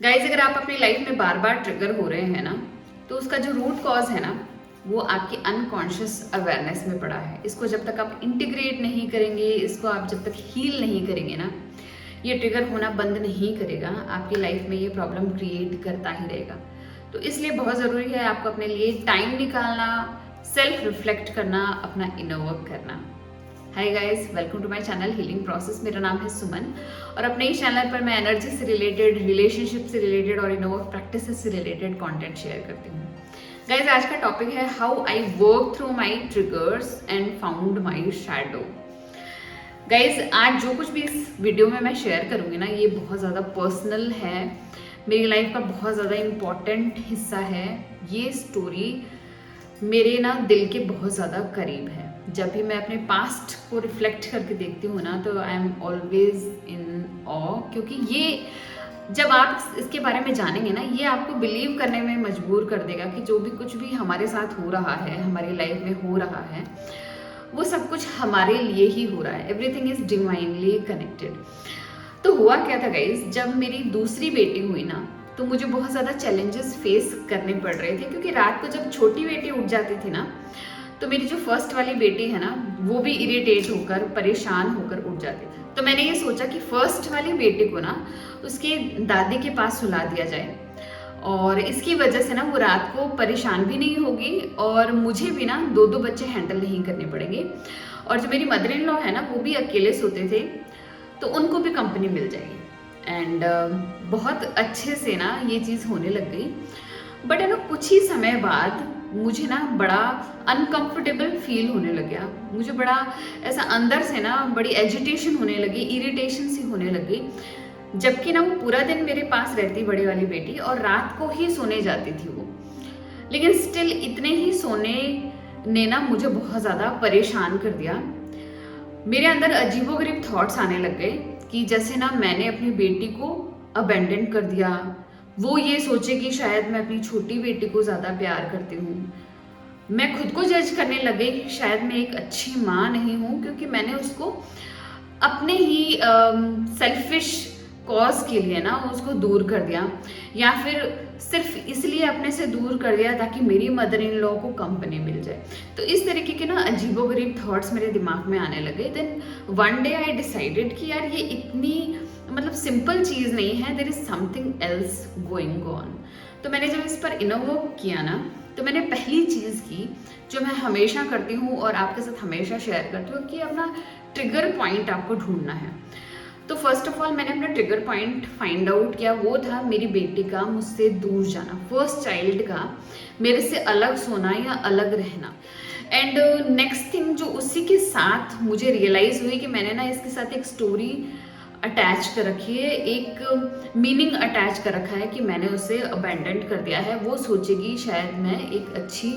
Guys, अगर आप अपनी लाइफ में बार बार ट्रिगर हो रहे हैं ना, तो उसका जो रूट कॉज है ना, वो आपकी अनकॉन्शियस अवेयरनेस में पड़ा है। इसको जब तक आप इंटीग्रेट नहीं करेंगे, इसको आप जब तक हील नहीं करेंगे ना, ये ट्रिगर होना बंद नहीं करेगा। आपकी लाइफ में ये प्रॉब्लम क्रिएट करता ही रहेगा। तो इसलिए बहुत ज़रूरी है आपको अपने लिए टाइम निकालना, सेल्फ रिफ्लेक्ट करना, अपना इनर वर्क करना। Hi guys, welcome to my channel healing process. मेरा नाम है सुमन और अपने इस चैनल पर मैं एनर्जी से रिलेटेड, रिलेशनशिप से रिलेटेड और इनोवेटिव प्रैक्टिसेस से रिलेटेड कंटेंट शेयर करती हूँ। गाइस, आज का टॉपिक है how I work through my triggers and found my shadow. Guys, आज जो कुछ भी इस वीडियो में मैं शेयर करूँगी ना, ये बहुत ज़्यादा पर्सनल है, मेरी लाइफ का बहुत ज़्यादा इम्पॉर्टेंट हिस्सा है। ये स्टोरी मेरे ना दिल के बहुत ज़्यादा करीब है। जब भी मैं अपने पास्ट को रिफ्लेक्ट करके देखती हूँ ना, तो आई एम ऑलवेज इन ऑ, क्योंकि ये जब आप इसके बारे में जानेंगे ना, ये आपको बिलीव करने में मजबूर कर देगा कि जो भी कुछ भी हमारे साथ हो रहा है, हमारी लाइफ में हो रहा है, वो सब कुछ हमारे लिए ही हो रहा है। Everything is divinely connected. तो हुआ क्या था गाइज, जब मेरी दूसरी बेटी हुई ना, तो मुझे बहुत ज़्यादा चैलेंजेस फेस करने पड़ रहे थे, क्योंकि रात को जब छोटी बेटी उठ जाती थी ना, तो मेरी जो फर्स्ट वाली बेटी है ना, वो भी इरिटेट होकर, परेशान होकर उठ जाती थी। तो मैंने ये सोचा कि फर्स्ट वाली बेटी को ना उसके दादी के पास सुला दिया जाए, और इसकी वजह से ना वो रात को परेशान भी नहीं होगी और मुझे भी ना दो दो बच्चे हैंडल नहीं करने पड़ेंगे। और जो मेरी मदर इन लॉ है ना, वो भी अकेले सोते थे, तो उनको भी कंपनी मिल जाएगी। एंड बहुत अच्छे से ना ये चीज़ होने लग गई। बट है ना, कुछ ही समय बाद मुझे ना बड़ा अनकंफर्टेबल फील होने लग गया। मुझे बड़ा ऐसा अंदर से ना बड़ी एजिटेशन होने लगी, इरिटेशन सी होने लगी। जबकि ना वो पूरा दिन मेरे पास रहती, बड़ी वाली बेटी, और रात को ही सोने जाती थी वो। लेकिन स्टिल इतने ही सोने ने ना मुझे बहुत ज़्यादा परेशान कर दिया। मेरे अंदर अजीबोगरीब थॉट्स आने लग गए कि जैसे ना मैंने अपनी बेटी को अबेंडन कर दिया। वो ये सोचे कि शायद मैं अपनी छोटी बेटी को ज़्यादा प्यार करती हूँ। मैं खुद को जज करने लग गई कि शायद मैं एक अच्छी माँ नहीं हूँ, क्योंकि मैंने उसको अपने ही सेल्फिश कॉज के लिए ना उसको दूर कर दिया, या फिर सिर्फ इसलिए अपने से दूर कर दिया ताकि मेरी मदर इन लॉ को कंपनी मिल जाए। तो इस तरीके के ना अजीबोगरीब थॉट्स मेरे दिमाग में आने लगे। Then one day I decided कि यार ये इतनी मतलब सिंपल चीज़ नहीं है, there is something else going on. तो मैंने जब इस पर इनर वर्क किया ना, तो मैंने पहली चीज़ की जो मैं हमेशा करती हूँ और आपके साथ हमेशा शेयर करती हूँ, कि अपना ट्रिगर पॉइंट आपको ढूंढना है। तो फर्स्ट ऑफ ऑल मैंने अपना ट्रिगर पॉइंट फाइंड आउट किया। वो था मेरी बेटी का मुझसे दूर जाना, फर्स्ट चाइल्ड का मेरे से अलग सोना या अलग रहना। एंड नेक्स्ट थिंग जो उसी के साथ मुझे रियलाइज़ हुई कि मैंने ना इसके साथ एक स्टोरी अटैच कर रखी है, एक मीनिंग अटैच कर रखा है कि मैंने उसे अबैंडन कर दिया है। वो सोचेगी शायद मैं एक अच्छी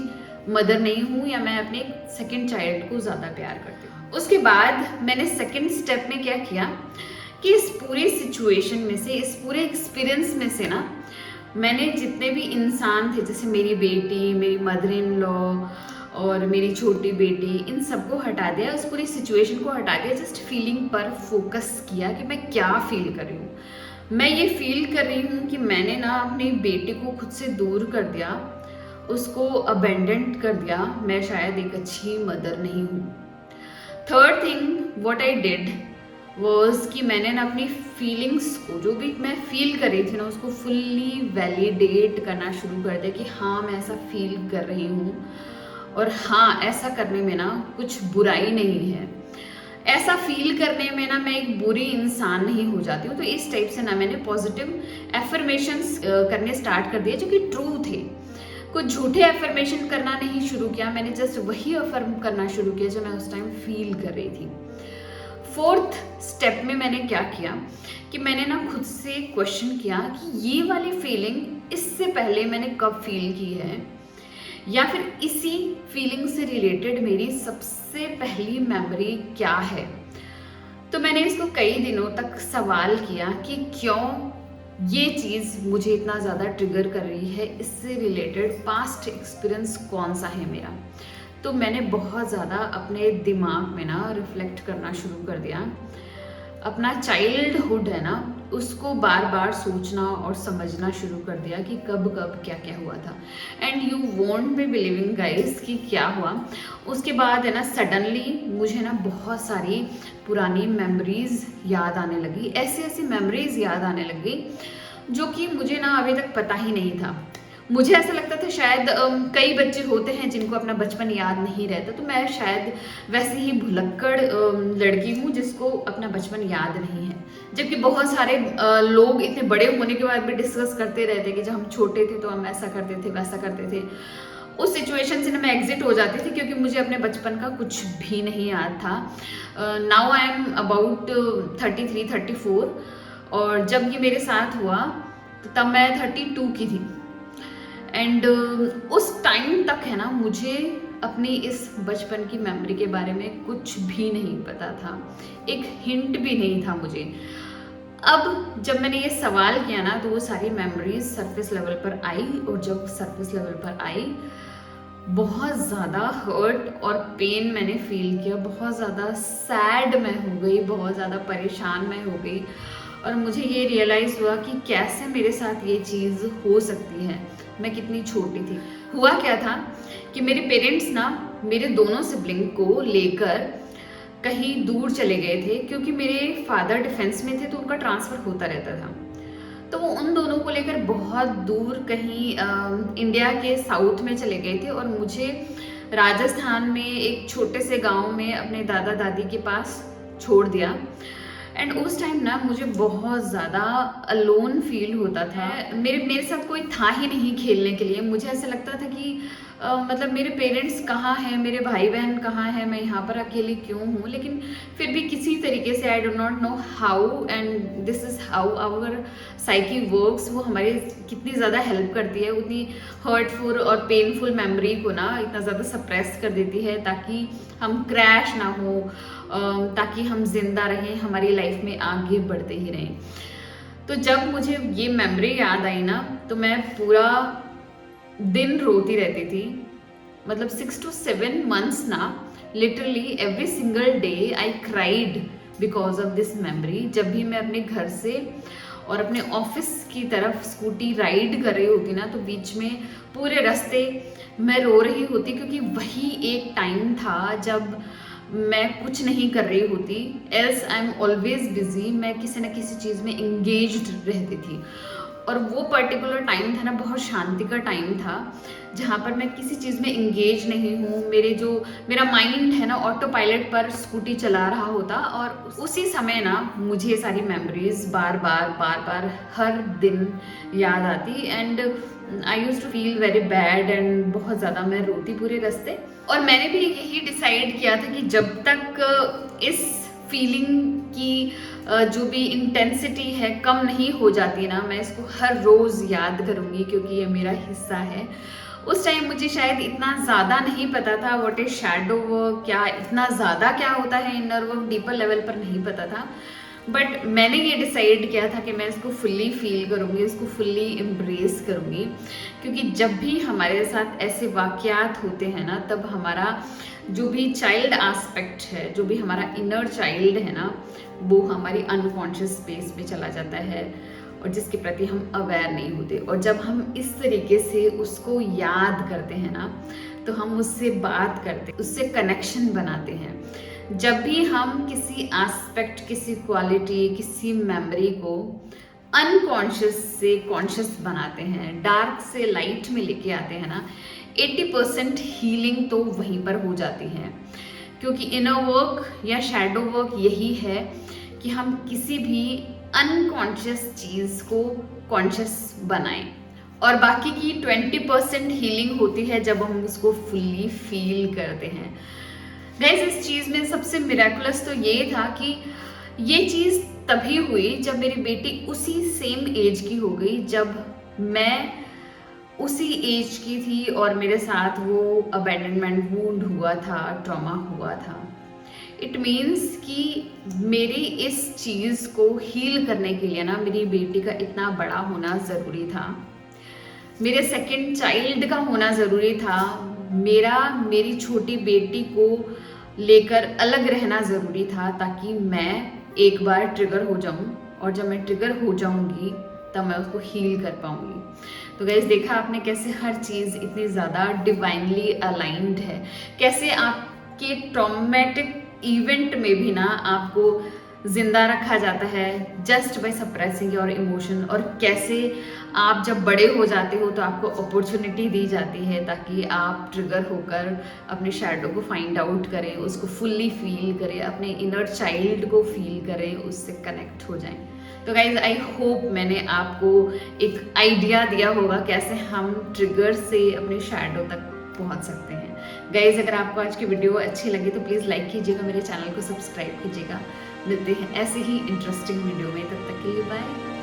मदर नहीं हूँ, या मैं अपने सेकेंड चाइल्ड को ज़्यादा प्यार करती हूँ। उसके बाद मैंने सेकेंड स्टेप में क्या किया कि इस पूरे सिचुएशन में से, इस पूरे एक्सपीरियंस में से ना, मैंने जितने भी इंसान थे, जैसे मेरी बेटी, मेरी मदर इन लॉ और मेरी छोटी बेटी, इन सबको हटा दिया, उस पूरी सिचुएशन को हटा दिया। जस्ट फीलिंग पर फोकस किया कि मैं क्या फील कर रही हूँ। मैं ये फील कर रही हूँ कि मैंने ना अपनी बेटी को खुद से दूर कर दिया, उसको अबेंडन कर दिया, मैं शायद एक अच्छी मदर नहीं हूँ। Third thing what I did was कि मैंने ना अपनी फीलिंग्स को, जो भी मैं फील कर रही थी ना, उसको फुल्ली वैलिडेट करना शुरू कर दिया कि हाँ, मैं ऐसा फील कर रही हूँ, और हाँ, ऐसा करने में ना कुछ बुराई नहीं है। ऐसा फील करने में ना मैं एक बुरी इंसान नहीं हो जाती हूँ। तो इस टाइप से ना मैंने पॉजिटिव एफर्मेशंस करने स्टार्ट कर दिए, जो कि ट्रू थे। कुछ झूठे एफर्मेशन करना नहीं शुरू किया, मैंने जस्ट वही अफर्म करना शुरू किया जो मैं उस टाइम फील कर रही थी। फोर्थ स्टेप में मैंने क्या किया कि मैंने ना खुद से क्वेश्चन किया कि ये वाली फीलिंग इससे पहले मैंने कब फील की है, या फिर इसी फीलिंग से रिलेटेड मेरी सबसे पहली मेमोरी क्या है। तो मैंने इसको कई दिनों तक सवाल किया कि क्यों ये चीज़ मुझे इतना ज़्यादा ट्रिगर कर रही है, इससे रिलेटेड पास्ट एक्सपीरियंस कौन सा है मेरा। तो मैंने बहुत ज़्यादा अपने दिमाग में ना रिफ्लेक्ट करना शुरू कर दिया। अपना चाइल्डहुड है ना, उसको बार बार सोचना और समझना शुरू कर दिया कि कब कब क्या क्या हुआ था। And you won't be believing guys कि क्या हुआ। उसके बाद है ना सडनली मुझे ना बहुत सारी पुरानी मेमोरीज याद आने लगी, ऐसी ऐसी मेमोरीज याद आने लगी जो कि मुझे ना अभी तक पता ही नहीं था। मुझे ऐसा लगता था शायद कई बच्चे होते हैं जिनको अपना बचपन याद नहीं रहता, तो मैं शायद वैसे ही भुलक्कड़ लड़की हूँ जिसको अपना बचपन याद नहीं है। जबकि बहुत सारे लोग इतने बड़े होने के बाद भी डिस्कस करते रहते कि जब हम छोटे थे तो हम ऐसा करते थे वैसा करते थे। उस सिचुएशन से ना मैं एग्जिट हो जाती थी क्योंकि मुझे अपने बचपन का कुछ भी नहीं याद था। नाउ आई एम अबाउट 33-34 और जब ये मेरे साथ हुआ तो तब मैं 32 की थी। एंड उस टाइम तक है ना मुझे अपनी इस बचपन की मेमोरी के बारे में कुछ भी नहीं पता था, एक हिंट भी नहीं था मुझे। अब जब मैंने ये सवाल किया ना तो वो सारी मेमोरीज सरफेस लेवल पर आई, और जब सरफेस लेवल पर आई बहुत ज़्यादा हर्ट और पेन मैंने फील किया, बहुत ज़्यादा सैड मैं हो गई, बहुत ज़्यादा परेशान मैं हो गई। और मुझे ये रियलाइज़ हुआ कि कैसे मेरे साथ ये चीज़ हो सकती है, मैं कितनी छोटी थी। हुआ क्या था कि मेरे पेरेंट्स ना मेरे दोनों सिबलिंग को लेकर कहीं दूर चले गए थे, क्योंकि मेरे फादर डिफेंस में थे तो उनका ट्रांसफ़र होता रहता था। तो वो उन दोनों को लेकर बहुत दूर कहीं इंडिया के साउथ में चले गए थे और मुझे राजस्थान में एक छोटे से गांव में अपने दादा दादी के पास छोड़ दिया। एंड उस टाइम ना मुझे बहुत ज़्यादा अलोन फील होता था। मेरे साथ कोई था ही नहीं खेलने के लिए। मुझे ऐसा लगता था कि मतलब मेरे पेरेंट्स कहाँ हैं, मेरे भाई बहन कहाँ हैं, मैं यहाँ पर अकेली क्यों हूँ। लेकिन फिर भी किसी तरीके से I do not know how and this is how our psyche works, वो हमारी कितनी ज़्यादा हेल्प करती है, उतनी हर्टफुल और पेनफुल मेमोरी को ना इतना ज़्यादा सप्रेस कर देती है ताकि हम क्रैश ना हो, ताकि हम जिंदा रहें, हमारी लाइफ में आगे बढ़ते ही रहें। तो जब मुझे ये मेमोरी याद आई ना तो मैं पूरा दिन रोती रहती थी। मतलब 6 to 7 months ना, literally every single day I cried because of this memory. जब भी मैं अपने घर से और अपने ऑफिस की तरफ स्कूटी राइड कर रही होती ना तो बीच में पूरे रास्ते मैं रो रही होती, क्योंकि वही एक टाइम था जब मैं कुछ नहीं कर रही होती, else I am always busy, मैं किसी न किसी चीज़ में इंगेज्ड रहती थी। और वो पर्टिकुलर टाइम था ना बहुत शांति का टाइम था जहाँ पर मैं किसी चीज़ में इंगेज नहीं हूँ। मेरा माइंड है ना ऑटो पायलट पर स्कूटी चला रहा होता, और उसी समय ना मुझे सारी मेमोरीज बार बार हर दिन याद आती। And I used to feel very bad and बहुत ज़्यादा मैं रोती पूरे रास्ते। और मैंने भी यही डिसाइड किया था कि जब तक इस फीलिंग की जो भी इंटेंसिटी है कम नहीं हो जाती ना, मैं इसको हर रोज़ याद करूँगी क्योंकि ये मेरा हिस्सा है। उस टाइम मुझे शायद इतना ज़्यादा नहीं पता था व्हाट इज शैडो वर्क, क्या इतना ज़्यादा क्या होता है इनर वर्क, डीपर लेवल पर नहीं पता था। बट मैंने ये डिसाइड किया था कि मैं इसको फुल्ली फील करूँगी, इसको फुल्ली एम्ब्रेस करूँगी, क्योंकि जब भी हमारे साथ ऐसे वाक़यात होते हैं ना तब हमारा जो भी चाइल्ड एस्पेक्ट है, जो भी हमारा इनर चाइल्ड है ना, वो हमारी अनकॉन्शियस स्पेस में चला जाता है और जिसके प्रति हम अवेयर नहीं होते। और जब हम इस तरीके से उसको याद करते हैं ना तो हम उससे बात करते, उससे कनेक्शन बनाते हैं। जब भी हम किसी एस्पेक्ट, किसी क्वालिटी, किसी मेमोरी को अनकॉन्शियस से कॉन्शियस बनाते हैं, डार्क से लाइट में लेके आते हैं ना, 80% हीलिंग तो वहीं पर हो जाती है। क्योंकि इनर वर्क या शैडो वर्क यही है कि हम किसी भी अनकॉन्शियस चीज़ को कॉन्शियस बनाएं, और बाकी की 20% हीलिंग होती है जब हम उसको फुल्ली फील करते हैं। गाइस, इस चीज़ में सबसे मिरेकुलस तो ये था कि ये चीज़ तभी हुई जब मेरी बेटी उसी सेम एज की हो गई जब मैं उसी एज की थी और मेरे साथ वो अबैंडनमेंट वूंड हुआ था, ट्रॉमा हुआ था। इट मीन्स कि मेरी इस चीज़ को हील करने के लिए ना मेरी बेटी का इतना बड़ा होना ज़रूरी था, मेरे सेकंड चाइल्ड का होना ज़रूरी था, मेरी छोटी बेटी को लेकर अलग रहना ज़रूरी था, ताकि मैं एक बार ट्रिगर हो जाऊं और जब मैं ट्रिगर हो जाऊंगी तब मैं उसको हील कर पाऊंगी। तो गाइस देखा आपने कैसे हर चीज़ इतनी ज़्यादा डिवाइनली अलाइंड है, कैसे आपके ट्रॉमेटिक इवेंट में भी ना आपको जिंदा रखा जाता है just by suppressing your emotion, और कैसे आप जब बड़े हो जाते हो तो आपको अपॉर्चुनिटी दी जाती है ताकि आप ट्रिगर होकर अपने शैडो को फाइंड आउट करें, उसको फुल्ली फील करें, अपने इनर चाइल्ड को फील करें, उससे कनेक्ट हो जाएं। तो गाइज आई होप मैंने आपको एक आइडिया दिया होगा कैसे हम ट्रिगर से अपने शैडो तक पहुंच सकते हैं। गाइज अगर आपको आज की वीडियो अच्छी लगी तो प्लीज़ लाइक कीजिएगा, मेरे चैनल को सब्सक्राइब कीजिएगा। मिलते हैं ऐसे ही इंटरेस्टिंग वीडियो में, तब तक के लिए बाय।